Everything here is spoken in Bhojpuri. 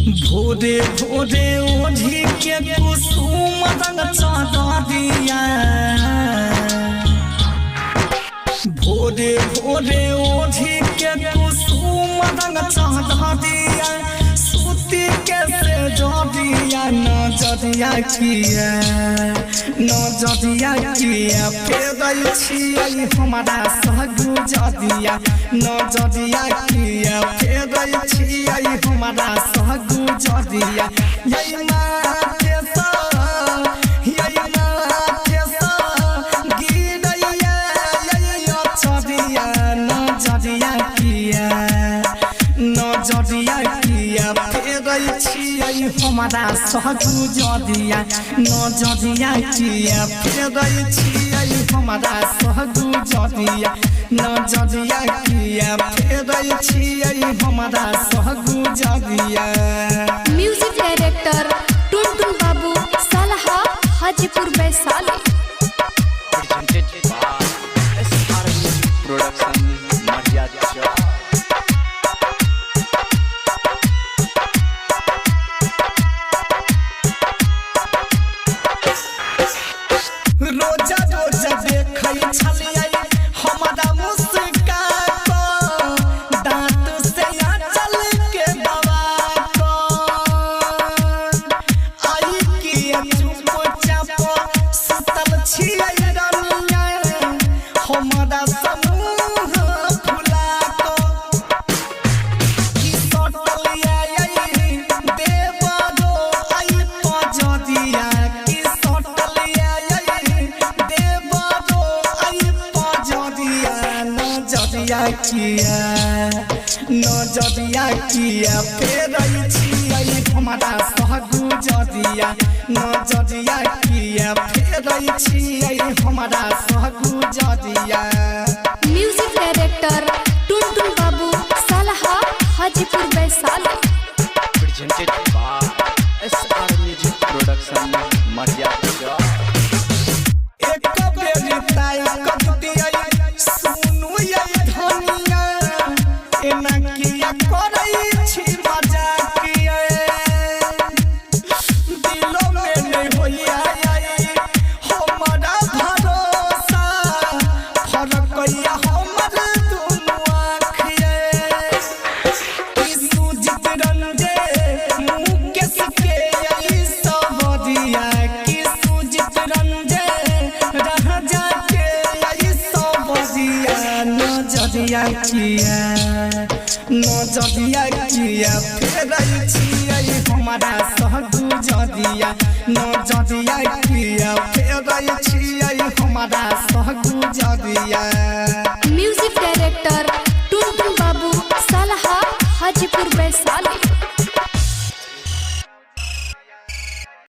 भोरे भोरे ओढ़ी के कुसुम रंग चादरिया भोरे भोरे ओढ़ी के कुसुम रंग चादरिया सूती के से जोड़िया नजरिया किया फेरल छियै हमारा सहगु जदिया नजरिया किया फेरल छियै हमारा सहगु जदिया यही माथे सा गिरैया यही अछदिया नजरिया किया फेरल छियै हमारा सहगु जदिया नजरिया किया फेरल छियै हमारा सहगु जदिया नजरिया किया फेरल छियै हमारा सहगु जदिया। Music director Tuntun Babu Salha Hajipur Vaishali. रोजा रोजा देखै छलियै हमारा मुस्कान को दांत से आंचल के दबा को आई के चुपचाप सुतल छियै रनिया हमारा समूह फुला को की सटलिया देवरो आई पजदिया की सटलिया नजरिया किया फेरल छियै हमारा सहगु जदिया नजरिया किया फेरल छियै हमारा सहगु जदिया। Music director Tuntun Babu Salha Hajipur Vaishali. Presented by SR music production Matiya. एक बेर ताई कटिया सुनु ये धनिया एना किया करै छी मजाकिया दिलो में नहीं होइया हमारा भरोसा फरकैया हमर दुनु आँखिया सुजित रंजे मुकेश के यही सबदिया कि सुजित रंजे रह जाके यही सबदिया नजरिया किया फेरल छियै हमारा सहगु जदिया नजरिया किया फेरल छियै हमारा सहगु जदिया।